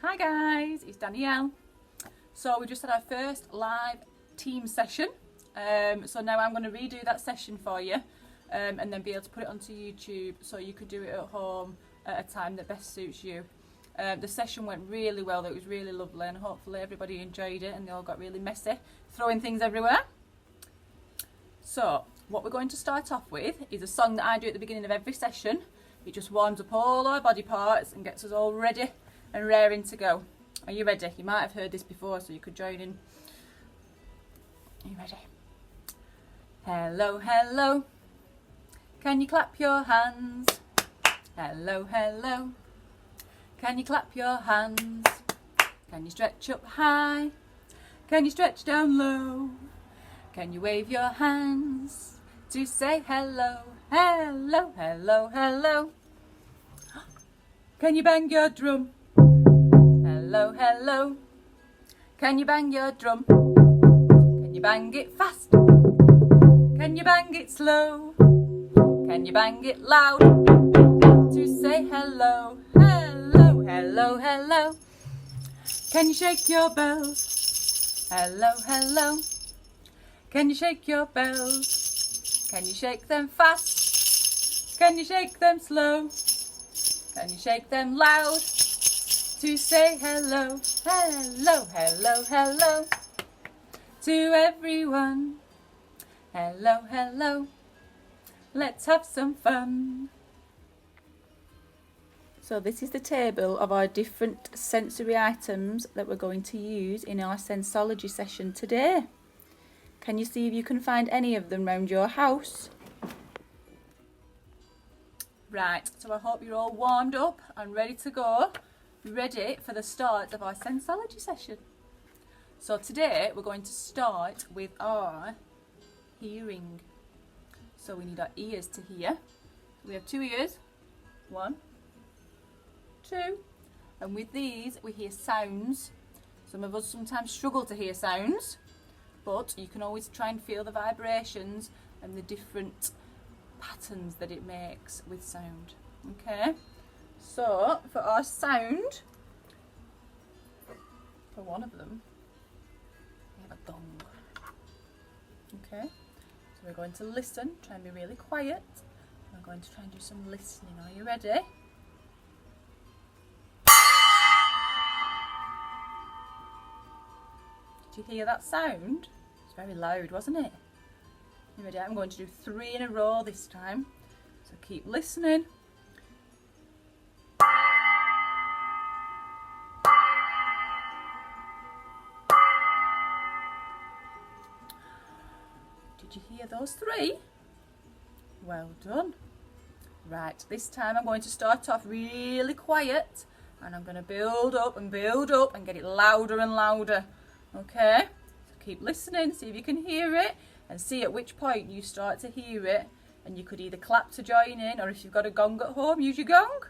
Hi guys, it's Danielle. So we just had our first live team session. So now I'm going to redo that session for you and then be able to put it onto YouTube so you could do it at home at a time that best suits you. The session went really well, it was really lovely, and hopefully everybody enjoyed it and they all got really messy, throwing things everywhere. So what we're going to start off with is a song that I do at the beginning of every session. It just warms up all our body parts and gets us all ready and raring to go. Are you ready? You might have heard this before, so you could join in. Are you ready? Hello, hello. Can you clap your hands? Hello, hello. Can you clap your hands? Can you stretch up high? Can you stretch down low? Can you wave your hands to say hello? Hello, hello, hello. Can you bang your drum? Hello, hello. Can you bang your drum? Can you bang it fast? Can you bang it slow? Can you bang it loud to say hello? Hello, hello, hello. Can you shake your bells? Hello, hello. Can you shake your bells? Can you shake them fast? Can you shake them slow? Can you shake them loud to say hello? Hello, hello, hello to everyone. Hello, hello. Let's have some fun. So this is the table of our different sensory items that we're going to use in our Sensology session today. Can you see if you can find any of them around your house? Right, so I hope you're all warmed up and ready to go, ready for the start of our Sensology session. So today we're going to start with our hearing. So we need our ears to hear. We have 2 ears, 1, 2, and with these we hear sounds. Some of us sometimes struggle to hear sounds, but you can always try and feel the vibrations and the different patterns that it makes with sound. Okay, so for our sound, for one of them, we have a gong. Okay, so we're going to listen, try and be really quiet. We're going to try and do some listening. Are you ready? Did you hear that sound? It's very loud, wasn't it? You ready? I'm going to do 3 in a row this time. So keep listening. Did you hear those 3? Well done. Right, this time I'm going to start off really quiet and I'm going to build up and get it louder and louder. Okay? So keep listening, see if you can hear it and see at which point you start to hear it, and you could either clap to join in, or if you've got a gong at home, use your gong.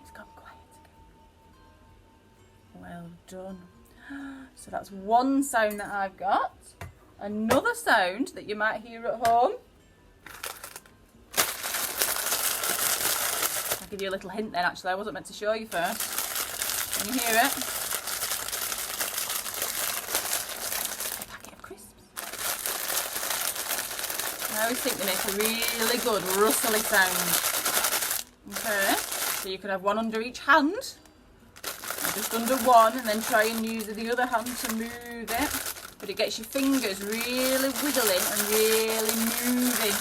It's gone quiet again. Well done. So that's one sound that I've got. Another sound that you might hear at home. I'll give you a little hint then, actually. I wasn't meant to show you first. Can you hear it? A packet of crisps. I always think they make a really good rustly sound. Okay, so you could have one under each hand. Or just under one, and then try and use the other hand to move it. But it gets your fingers really wiggling and really moving.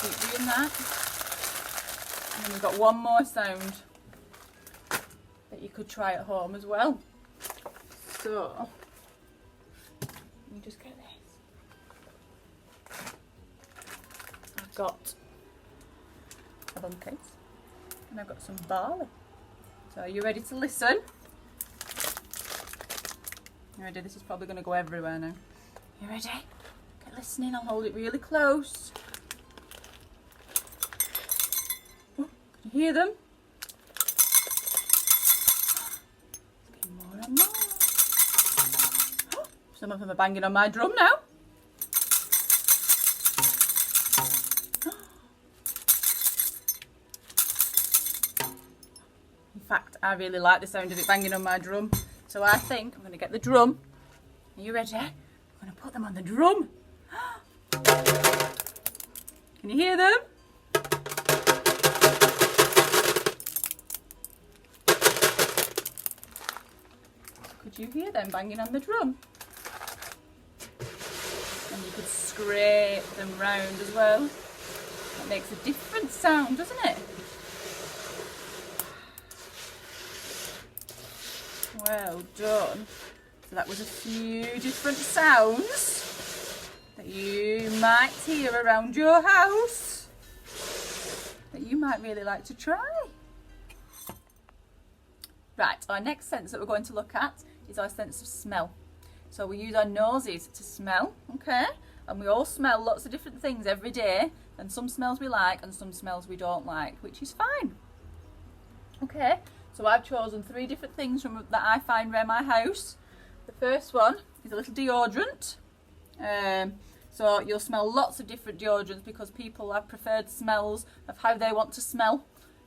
Keep doing that. And then we've got one more sound that you could try at home as well. So, let me just get this. I've got a bun case and I've got some barley. So are you ready to listen? You ready? This is probably going to go everywhere now. You ready? Get listening. I'll hold it really close. Oh, can you hear them? Some of them are banging on my drum now. In fact, I really like the sound of it banging on my drum. So I think I'm going to get the drum. Are you ready? I'm going to put them on the drum. Can you hear them? Could you hear them banging on the drum? And you could scrape them round as well. That makes a different sound, doesn't it? Well done. So that was a few different sounds that you might hear around your house that you might really like to try. Right, our next sense that we're going to look at is our sense of smell. So we use our noses to smell, okay? And we all smell lots of different things every day, and some smells we like and some smells we don't like, which is fine. Okay, so I've chosen 3 different things that I find around my house. The first one is a little deodorant. So you'll smell lots of different deodorants because people have preferred smells of how they want to smell.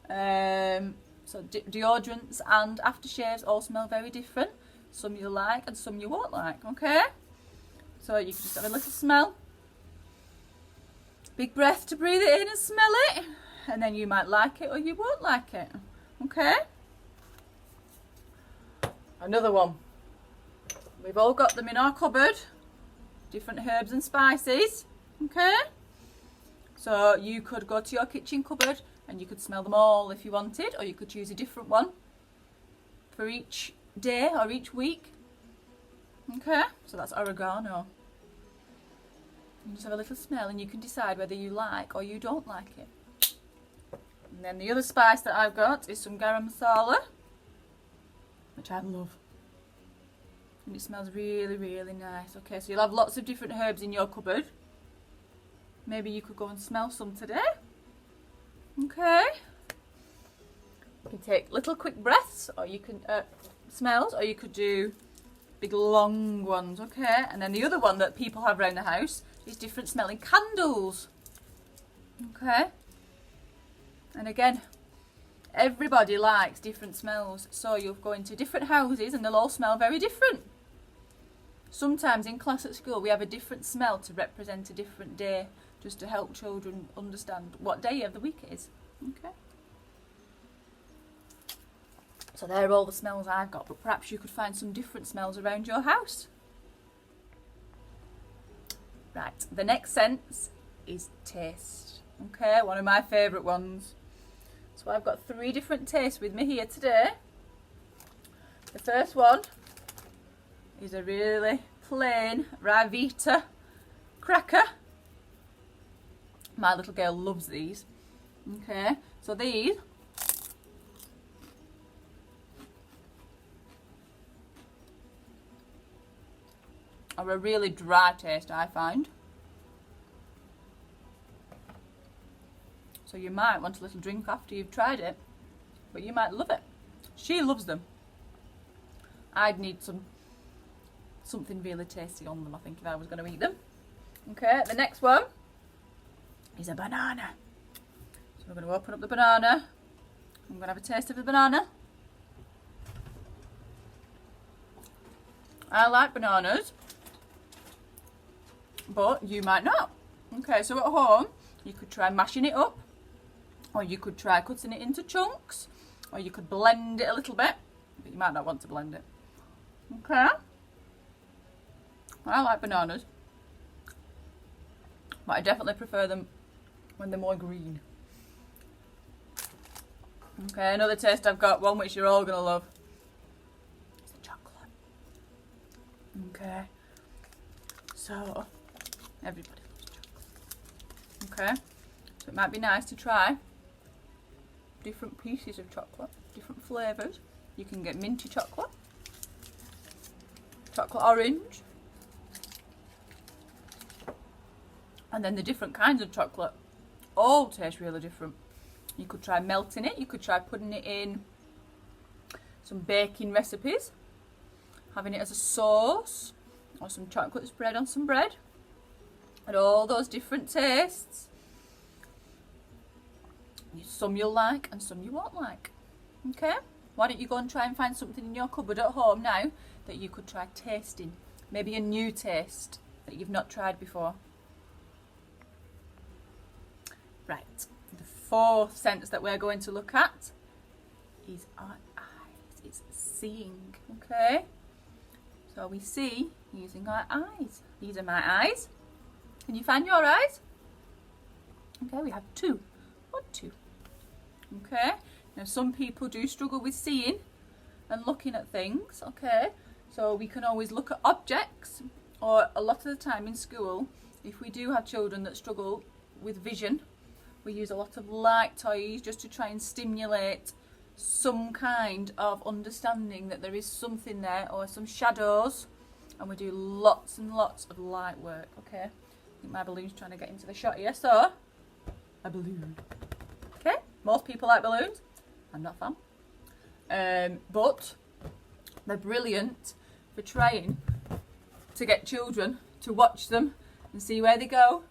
So deodorants and aftershaves all smell very different. Some you like and some you won't like, okay? So you can just have a little smell. Big breath to breathe it in and smell it. And then you might like it or you won't like it, okay? Another one. We've all got them in our cupboard. Different herbs and spices, okay? So you could go to your kitchen cupboard and you could smell them all if you wanted, or you could choose a different one for each day or each week. Okay, so that's oregano. You just have a little smell and you can decide whether you like or you don't like it. And then the other spice that I've got is some garam masala, which I love. And it smells really, really nice. Okay, so you'll have lots of different herbs in your cupboard. Maybe you could go and smell some today. Okay. You can take little quick breaths, or you can smells, or you could do big long ones. Okay. And then the other one that people have around the house is different smelling candles. Okay. And again, everybody likes different smells, so you'll go into different houses and they'll all smell very different. Sometimes in class at school we have a different smell to represent a different day, just to help children understand what day of the week it is. Okay. So they're all the smells I've got, but perhaps you could find some different smells around your house. Right, the next sense is taste. Okay, one of my favourite ones. So I've got 3 different tastes with me here today. The first one is a really plain Rivita cracker. My little girl loves these. Okay, so these are a really dry taste, I find. So you might want a little drink after you've tried it, but you might love it. She loves them. I'd need something really tasty on them, I think, if I was going to eat them. Okay, the next one is a banana. So we're going to open up the banana. I'm going to have a taste of the banana. I like bananas, but you might not. Okay, so at home you could try mashing it up, or you could try cutting it into chunks, or you could blend it a little bit, but you might not want to blend it. Okay, I like bananas, but I definitely prefer them when they're more green. Okay, another taste I've got, one which you're all going to love. It's the chocolate. Okay, so everybody loves chocolate. Okay, so it might be nice to try different pieces of chocolate, different flavours. You can get minty chocolate, chocolate orange, and then the different kinds of chocolate all taste really different. You could try melting it, you could try putting it in some baking recipes, having it as a sauce, or some chocolate spread on some bread, and all those different tastes. Some you'll like and some you won't like. Okay? Why don't you go and try and find something in your cupboard at home now that you could try tasting? Maybe a new taste that you've not tried before. Right, the fourth sense that we're going to look at is our eyes. It's seeing, okay? So we see using our eyes. These are my eyes. Can you find your eyes? Okay, we have two. What two? Okay, now some people do struggle with seeing and looking at things, okay? So we can always look at objects, or a lot of the time in school, if we do have children that struggle with vision, we use a lot of light toys just to try and stimulate some kind of understanding that there is something there, or some shadows, and we do lots and lots of light work, okay? I think my balloon's trying to get into the shot here, so a balloon. Okay, most people like balloons. I'm not a fan. But they're brilliant for trying to get children to watch them and see where they go.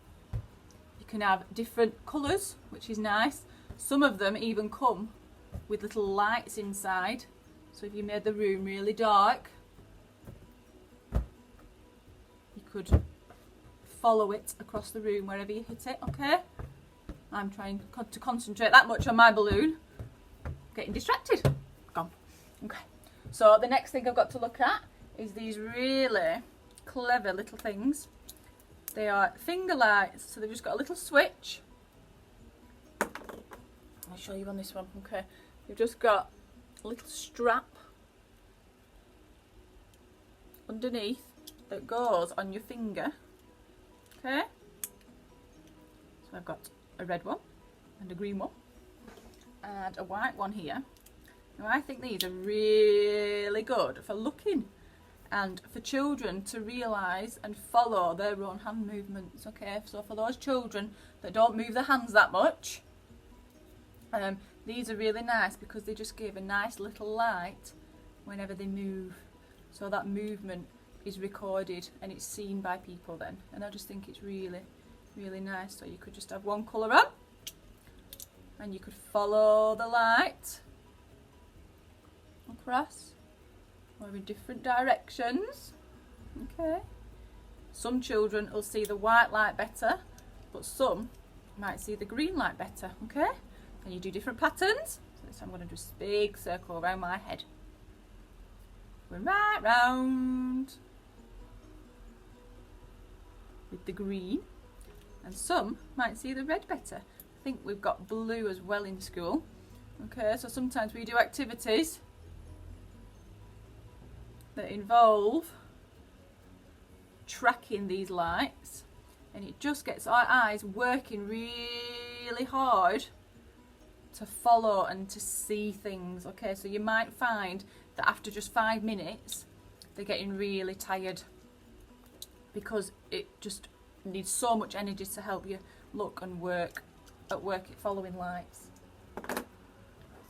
You can have different colours, which is nice. Some of them even come with little lights inside. So if you made the room really dark, you could follow it across the room wherever you hit it, okay? I'm trying to concentrate that much on my balloon. Getting distracted. Gone. Okay. So the next thing I've got to look at is these really clever little things. They are finger lights. So they've just got a little switch. I'll show you on this one. Okay. You've just got a little strap underneath that goes on your finger. Okay. So I've got a red one and a green one and a white one here. Now I think these are really good for looking and for children to realise and follow their own hand movements, okay? So for those children that don't move their hands that much, these are really nice because they just give a nice little light whenever they move. So that movement is recorded and it's seen by people then. And I just think it's really, really nice. So you could just have one colour on and you could follow the light across or in different directions. Okay. Some children will see the white light better, but some might see the green light better. Okay. And you do different patterns. So this time I'm going to do a big circle around my head. Going right round with the green. And some might see the red better. I think we've got blue as well in school. Okay, so sometimes we do activities that involve tracking these lights, and it just gets our eyes working really hard to follow and to see things. Okay, so you might find that after just 5 minutes they're getting really tired because it just needs so much energy to help you look and work at following lights.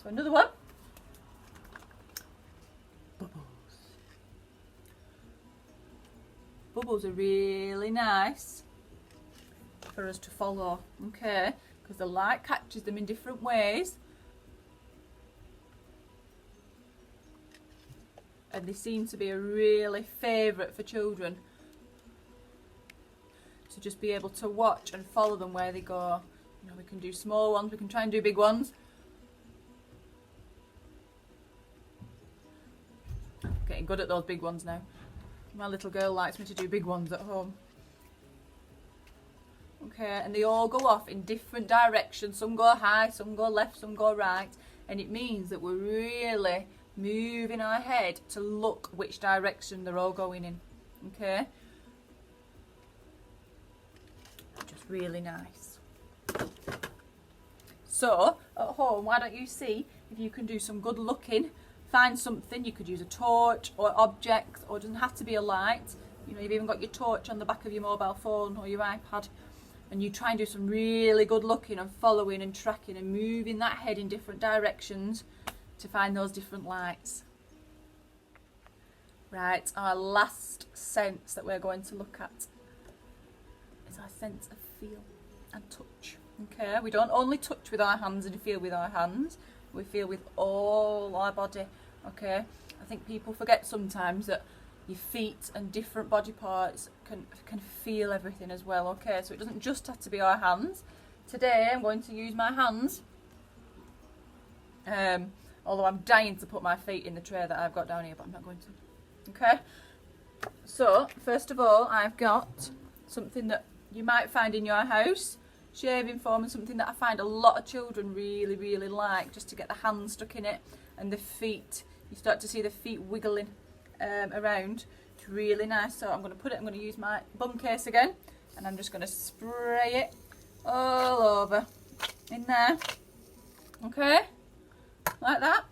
So another one. Bubbles. Bubbles are really nice for us to follow, okay? Because the light catches them in different ways. And they seem to be a really favourite for children. To just be able to watch and follow them where they go. You know, we can do small ones, we can try and do big ones. Getting good at those big ones now. My little girl likes me to do big ones at home. Okay, and they all go off in different directions. Some go high, some go left, some go right. And it means that we're really moving our head to look which direction they're all going in. Okay? Just really nice. So, at home, why don't you see if you can do some good looking, find something. You could use a torch or objects, or it doesn't have to be a light. You know, you've even got your torch on the back of your mobile phone or your iPad, and you try and do some really good looking and following and tracking and moving that head in different directions to find those different lights. Right, our last sense that we're going to look at is our sense of feel and touch. Okay, we don't only touch with our hands and feel with our hands, we feel with all our body. Okay, I think people forget sometimes that your feet and different body parts can feel everything as well. Okay, so it doesn't just have to be our hands. Today I'm going to use my hands, although I'm dying to put my feet in the tray that I've got down here, but I'm not going to. Okay, so first of all I've got something that you might find in your house, shaving foam, and something that I find a lot of children really like, just to get the hands stuck in it and the feet. You start to see the feet wiggling around. It's really nice. So I'm going to use my bun case again, and I'm just going to spray it all over in there. Okay, like that.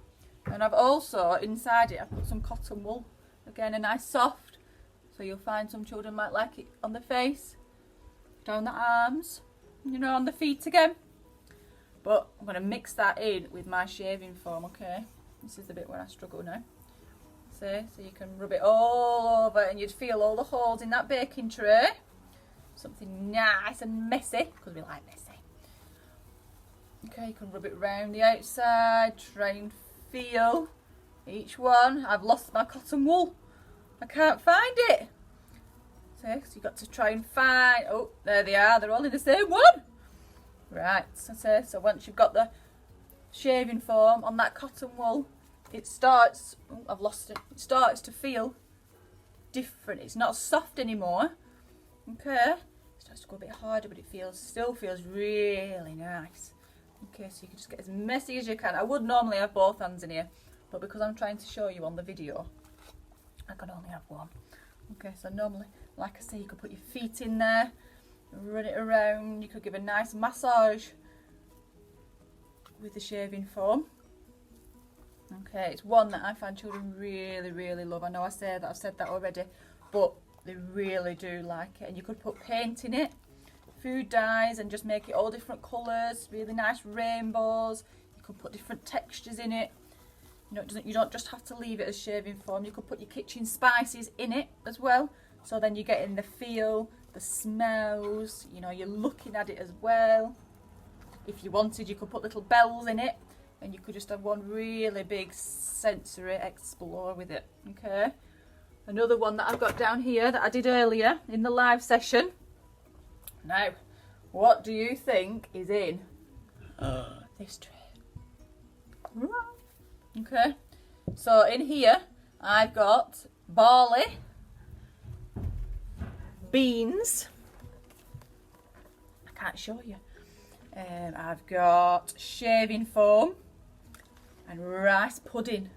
And I've also, inside it, I've put some cotton wool. Again, a nice soft. So you'll find some children might like it on the face, down the arms, you know, on the feet again. But I'm going to mix that in with my shaving foam, okay? This is the bit where I struggle now. See? So you can rub it all over, and you'd feel all the holes in that baking tray. Something nice and messy, because we like messy. Okay, you can rub it around the outside, try and feel each one. I've lost my cotton wool. I can't find it. So you've got to try and find, oh, there they are, they're all in the same one. Right, so once you've got the shaving foam on that cotton wool, it starts, oh, I've lost it, it starts to feel different. It's not soft anymore, okay? It starts to go a bit harder, but it still feels really nice. Okay, so you can just get as messy as you can. I would normally have both hands in here, but because I'm trying to show you on the video, I can only have one. Okay, so normally, like I say, you could put your feet in there, run it around. You could give a nice massage with the shaving foam. Okay, it's one that I find children really love. I know I've said that already, but they really do like it. And you could put paint in it, food dyes, and just make it all different colours, really nice rainbows. You could put different textures in it. You know, you don't just have to leave it as shaving foam. You could put your kitchen spices in it as well. So then you're getting the feel, the smells, you know, you're looking at it as well. If you wanted, you could put little bells in it, and you could just have one really big sensory explore with it. Okay. Another one that I've got down here that I did earlier in the live session. Now, what do you think is in this tray? Okay, so in here I've got barley, beans, I can't show you, I've got shaving foam and rice pudding.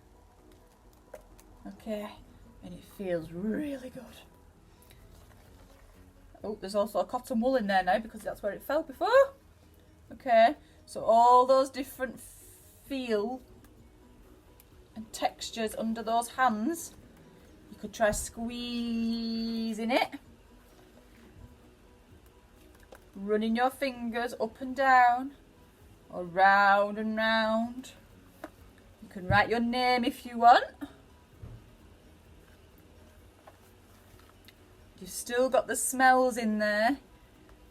Okay, and it feels really good. Oh, there's also a cotton wool in there now because that's where it fell before. Okay, so all those different feel and textures under those hands. You could try squeezing it, running your fingers up and down or round and round. You can write your name if you want. You've still got the smells in there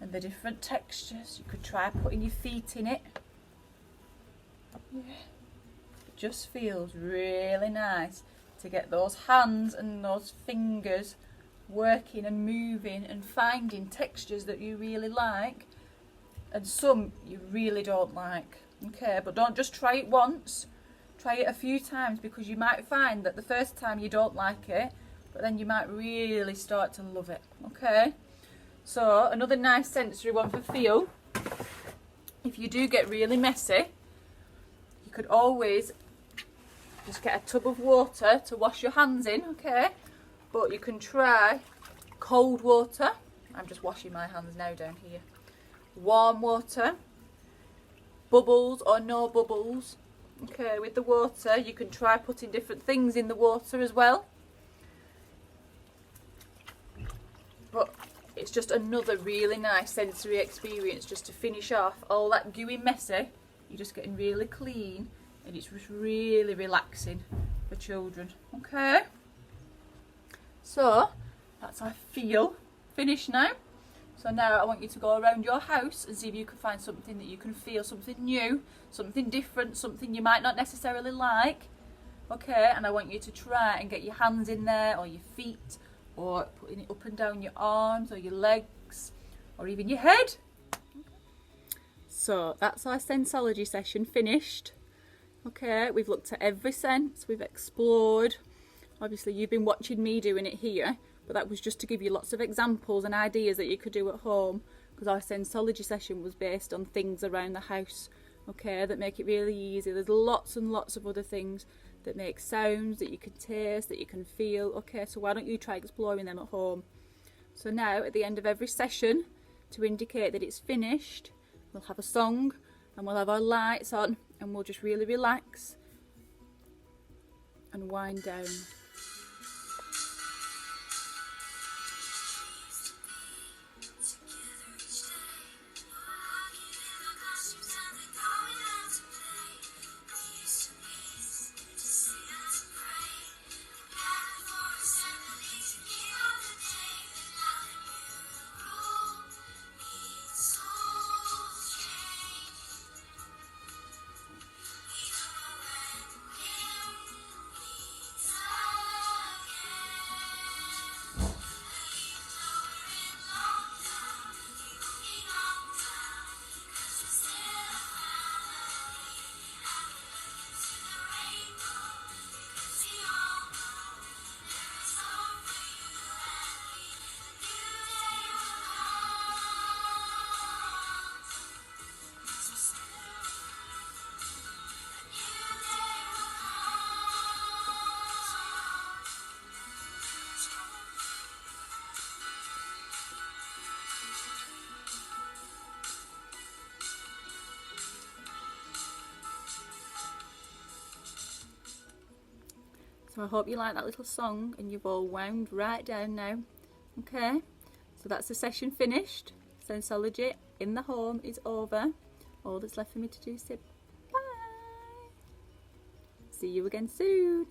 and the different textures. You could try putting your feet in it. Yeah. It just feels really nice to get those hands and those fingers working and moving and finding textures that you really like, and some you really don't like. Okay, but don't just try it once, try it a few times, because you might find that the first time you don't like it, but then you might really start to love it. Okay, so another nice sensory one for feel, if you do get really messy, you could always just get a tub of water to wash your hands in. Okay, but you can try cold water. I'm just washing my hands now down here. Warm water, bubbles or no bubbles. Okay, with the water you can try putting different things in the water as well. But it's just another really nice sensory experience just to finish off all that gooey messy. You're just getting really clean, and it's just really relaxing for children. Okay. So that's how I feel. Finished now. So now I want you to go around your house and see if you can find something that you can feel, something new, something different, something you might not necessarily like. Okay, and I want you to try and get your hands in there, or your feet, or putting it up and down your arms or your legs, or even your head. So that's our Sensology session finished. Okay, we've looked at every sense, we've explored. Obviously you've been watching me doing it here, but that was just to give you lots of examples and ideas that you could do at home, because our Sensology session was based on things around the house, okay, that make it really easy. There's lots and lots of other things that make sounds, that you can taste, that you can feel, okay, so why don't you try exploring them at home. So now at the end of every session, to indicate that it's finished, we'll have a song and we'll have our lights on and we'll just really relax and wind down. So I hope you like that little song and you've all wound right down now. Okay, so that's the session finished. Sensology in the home is over. All that's left for me to do is say bye. See you again soon.